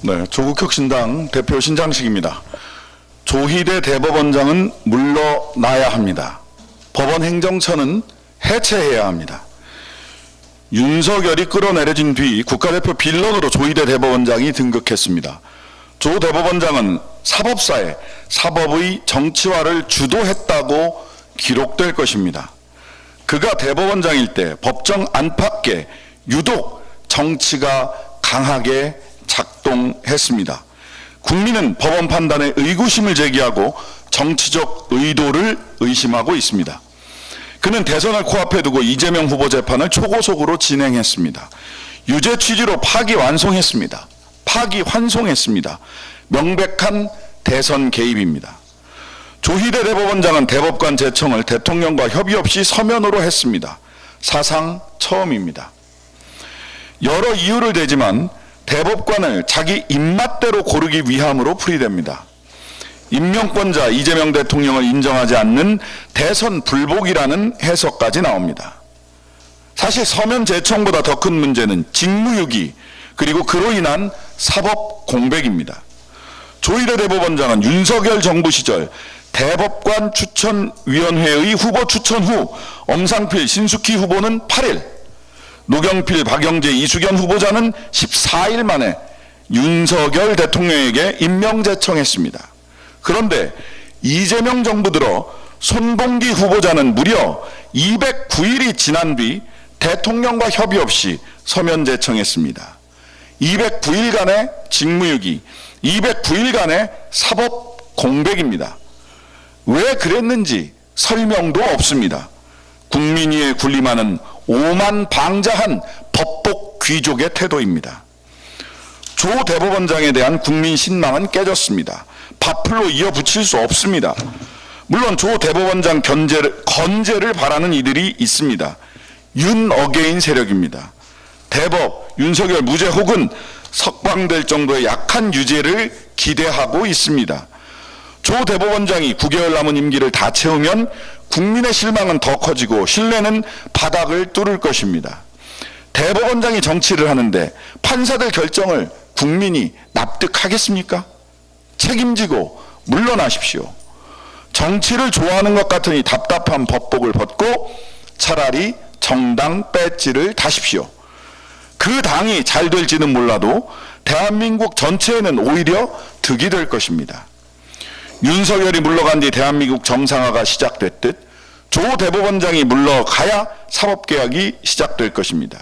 네, 조국혁신당 대표 신장식입니다. 조희대 대법원장은 물러나야 합니다. 법원 행정처는 해체해야 합니다. 윤석열이 끌어내려진 뒤 국가대표 빌런으로 조희대 대법원장이 등극했습니다. 조 대법원장은 사법사에 사법의 정치화를 주도했다고 기록될 것입니다. 그가 대법원장일 때 법정 안팎에 유독 정치가 강하게 작동했습니다. 국민은 법원 판단에 의구심을 제기하고 정치적 의도를 의심하고 있습니다. 그는 대선을 코앞에 두고 이재명 후보 재판을 초고속으로 진행했습니다. 유죄 취지로 파기환송했습니다. 파기환송했습니다. 명백한 대선 개입입니다. 조희대 대법원장은 대법관 제청을 대통령과 협의 없이 서면으로 했습니다. 사상 처음입니다. 여러 이유를 대지만 대법관을 자기 입맛대로 고르기 위함으로 풀이됩니다. 임명권자 이재명 대통령을 인정하지 않는 대선 불복이라는 해석까지 나옵니다. 사실 서면 제청보다 더 큰 문제는 직무유기 그리고 그로 인한 사법 공백입니다. 조희대 대법원장은 윤석열 정부 시절 대법관 추천위원회의 후보 추천 후 엄상필, 신숙희 후보는 8일, 노경필, 박영재, 이수견 후보자는 14일 만에 윤석열 대통령에게 임명 제청했습니다. 그런데 이재명 정부 들어 손봉기 후보자는 무려 209일이 지난 뒤 대통령과 협의 없이 서면 제청했습니다. 209일간의 직무유기, 209일간의 사법 공백입니다. 왜 그랬는지 설명도 없습니다. 국민위에 군림하는 오만방자한 법복 귀족의 태도입니다. 조 대법원장에 대한 국민 신망은 깨졌습니다. 밥풀로 이어붙일 수 없습니다. 물론 조 대법원장 건재를 바라는 이들이 있습니다. 윤어게인 세력입니다. 대법, 윤석열 무죄 혹은 석방될 정도의 약한 유죄를 기대하고 있습니다. 조 대법원장이 9개월 남은 임기를 다 채우면 국민의 실망은 더 커지고 신뢰는 바닥을 뚫을 것입니다. 대법원장이 정치를 하는데 판사들 결정을 국민이 납득하겠습니까? 책임지고 물러나십시오. 정치를 좋아하는 것 같으니 답답한 법복을 벗고 차라리 정당 배지를 다십시오. 그 당이 잘 될지는 몰라도 대한민국 전체에는 오히려 득이 될 것입니다. 윤석열이 물러간 뒤 대한민국 정상화가 시작됐듯 조 대법원장이 물러가야 사법개혁이 시작될 것입니다.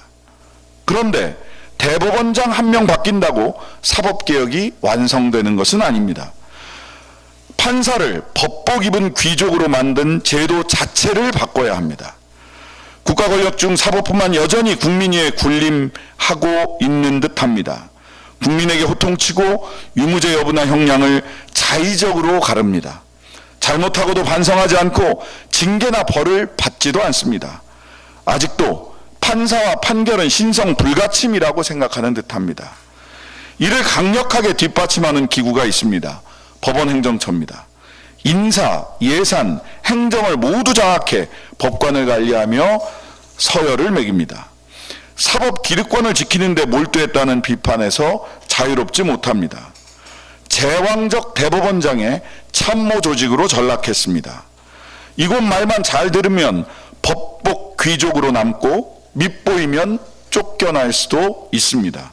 그런데 대법원장 한 명 바뀐다고 사법개혁이 완성되는 것은 아닙니다. 판사를 법복 입은 귀족으로 만든 제도 자체를 바꿔야 합니다. 국가 권력 중 사법부만 여전히 국민위에 군림하고 있는 듯합니다. 국민에게 호통치고 유무죄 여부나 형량을 자의적으로 가릅니다. 잘못하고도 반성하지 않고 징계나 벌을 받지도 않습니다. 아직도 판사와 판결은 신성 불가침이라고 생각하는 듯합니다. 이를 강력하게 뒷받침하는 기구가 있습니다. 법원 행정처입니다. 인사, 예산, 행정을 모두 장악해 법관을 관리하며 서열을 매깁니다. 사법 기득권을 지키는 데 몰두했다는 비판에서 자유롭지 못합니다. 제왕적 대법원장의 참모 조직으로 전락했습니다. 이곳 말만 잘 들으면 법복 귀족으로 남고 밉보이면 쫓겨날 수도 있습니다.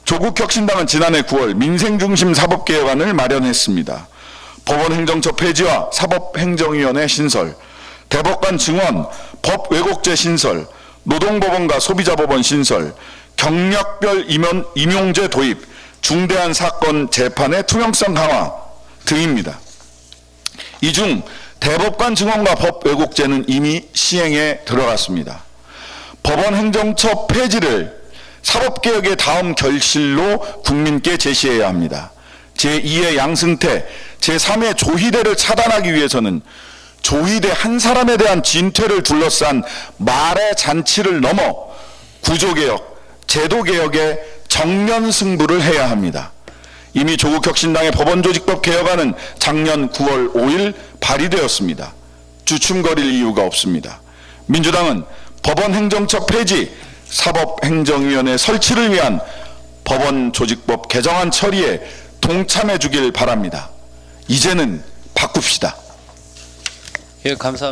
조국혁신당은 지난해 9월 민생중심 사법개혁안을 마련했습니다. 법원행정처 폐지와 사법행정위원회 신설, 대법관 증원, 법왜곡죄 신설, 노동법원과 소비자법원 신설, 경력별 임용제 도입, 중대한 사건 재판의 투명성 강화 등입니다. 이 중 대법관 증원과 법왜곡죄는 이미 시행에 들어갔습니다. 법원행정처 폐지를 사법개혁의 다음 결실로 국민께 제시해야 합니다. 제2의 양승태, 제3의 조희대를 차단하기 위해서는 조희대 한 사람에 대한 진퇴를 둘러싼 말의 잔치를 넘어 구조개혁, 제도개혁에 정면 승부를 해야 합니다. 이미 조국혁신당의 법원조직법 개혁안은 작년 9월 5일 발의되었습니다. 주춤거릴 이유가 없습니다. 민주당은 법원행정처 폐지, 사법행정위원회 설치를 위한 법원 조직법 개정안 처리에 동참해 주길 바랍니다. 이제는 바꿉시다. 예, 감사합니다.